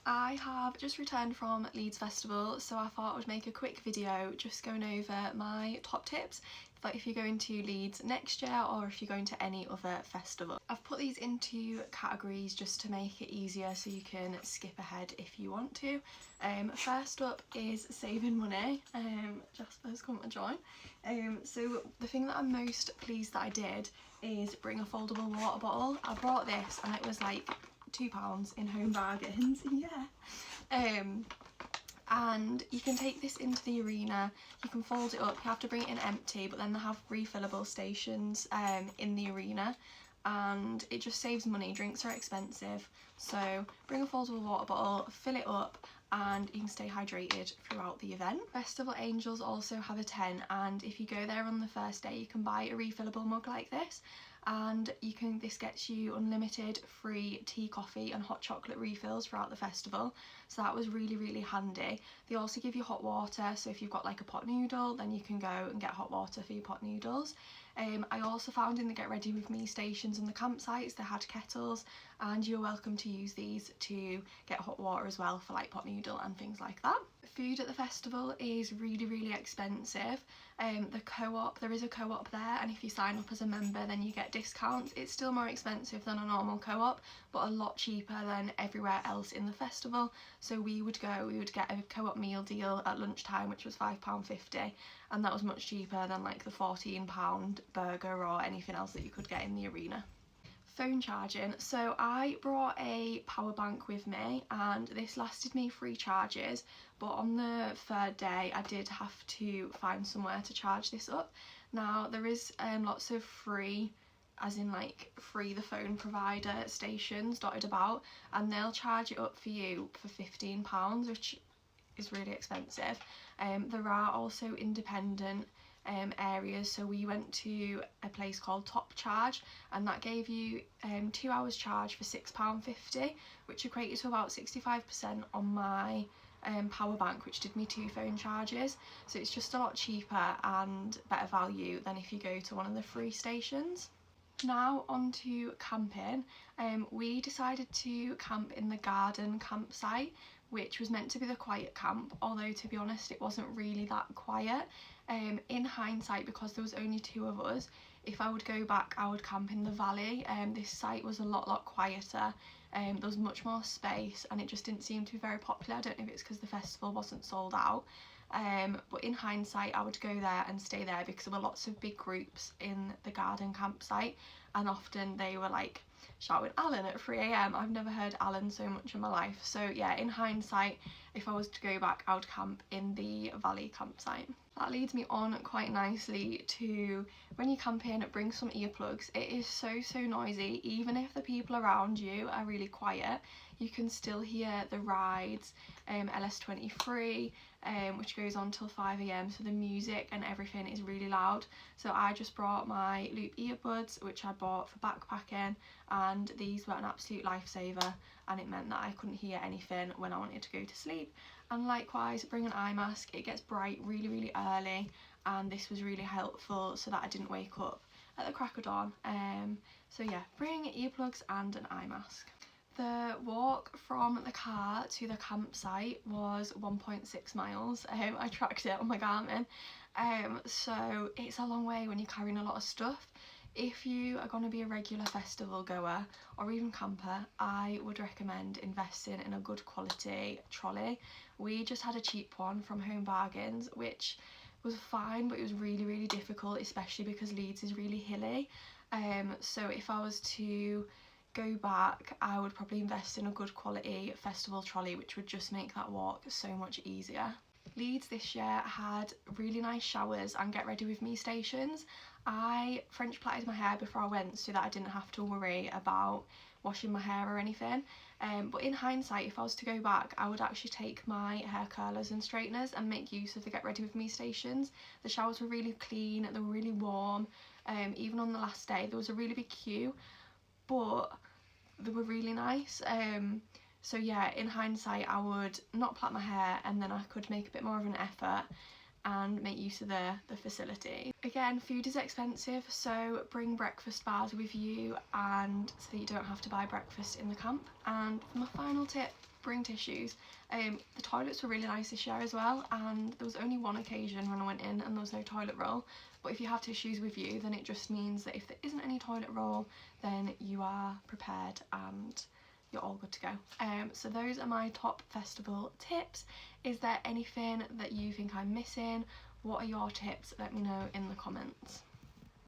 I have just returned from Leeds Festival, so I thought I would make a quick video just going over my top tips for if you're going to Leeds next year or if you're going to any other festival. I've put these into categories just to make it easier so you can skip ahead if you want to. First up is saving money. Jasper's come to join. So the thing that I'm most pleased that I did is bring a foldable water bottle. I brought this and it was like £2 in Home Bargains. Yeah. And you can take this into the arena, you can fold it up, you have to bring it in empty, but then they have refillable stations in the arena, and it just saves money. Drinks are expensive, so bring a foldable water bottle, fill it up, and you can stay hydrated throughout the event. Festival Angels also have a tent, and if you go there on the first day you can buy a refillable mug like this, and this gets you unlimited free tea, coffee and hot chocolate refills throughout the festival, so that was really handy. They also give you hot water, so if you've got like a pot noodle then you can go and get hot water for your pot noodles. I also found in the Get Ready With Me stations and the campsites they had kettles, and you're welcome to use these to get hot water as well for like pot noodle and things like that. Food at the festival is really expensive. The co-op, there is a co-op there, and if you sign up as a member then you get discounts. It's still more expensive than a normal co-op, but a lot cheaper than everywhere else in the festival. So we would get a co-op meal deal at lunchtime which was £5.50, and that was much cheaper than like the £14 burger or anything else that you could get in the arena. Phone charging. So I brought a power bank with me and this lasted me 3 charges, but on the third day I did have to find somewhere to charge this up. Now there is lots of free, as in like free the phone provider stations dotted about, and they'll charge it up for you for £15, which is really expensive. There are also independent areas, so we went to a place called Top Charge and that gave you 2 hours charge for £6.50, which equated to about 65% on my power bank, which did me 2 phone charges. So it's just a lot cheaper and better value than if you go to one of the free stations. Now on to camping. We decided to camp in the garden campsite, which was meant to be the quiet camp, although to be honest it wasn't really that quiet. In hindsight, because there was only 2 of us, if I would go back I would camp in the valley. This site was a lot quieter, there was much more space and it just didn't seem to be very popular. I don't know if it's because the festival wasn't sold out, but in hindsight I would go there and stay there because there were lots of big groups in the garden campsite, and often they were like shouting Alan at 3 AM. I've never heard Alan so much in my life. So yeah, in hindsight, if I was to go back I would camp in the valley campsite. That leads me on quite nicely to when you camp in, bring some earplugs. It is so noisy. Even if the people around you are really quiet, you can still hear the rides, LS23, which goes on till 5 AM, so the music and everything is really loud. So I just brought my loop earbuds, which I bought for backpacking, and these were an absolute lifesaver, and it meant that I couldn't hear anything when I wanted to go to sleep. And likewise, bring an eye mask. It gets bright really early, and this was really helpful so that I didn't wake up at the crack of dawn. So yeah, bring earplugs and an eye mask. The walk from the car to the campsite was 1.6 miles. I tracked it on my Garmin. So it's a long way when you're carrying a lot of stuff. If you are going to be a regular festival goer or even camper, I would recommend investing in a good quality trolley. We just had a cheap one from Home Bargains, which was fine, but it was really difficult, especially because Leeds is really hilly. So if I was to go back, I would probably invest in a good quality festival trolley, which would just make that walk so much easier. Leeds this year had really nice showers and Get Ready With Me stations. I French plaited my hair before I went so that I didn't have to worry about washing my hair or anything, but in hindsight, if I was to go back, I would actually take my hair curlers and straighteners and make use of the Get Ready With Me stations. The showers were really clean, they were really warm. Even on the last day there was a really big queue, but they were really nice. So yeah, in hindsight I would not plait my hair, and then I could make a bit more of an effort and make use of the facility. Again, food is expensive, so bring breakfast bars with you, and so that you don't have to buy breakfast in the camp. And for my final tip, bring tissues. The toilets were really nice this year as well, and there was only one occasion when I went in and there was no toilet roll. But if you have tissues with you, then it just means that if there isn't any toilet roll, then you are prepared and you're all good to go. So those are my top festival tips. Is there anything that you think I'm missing? What are your tips? Let me know in the comments.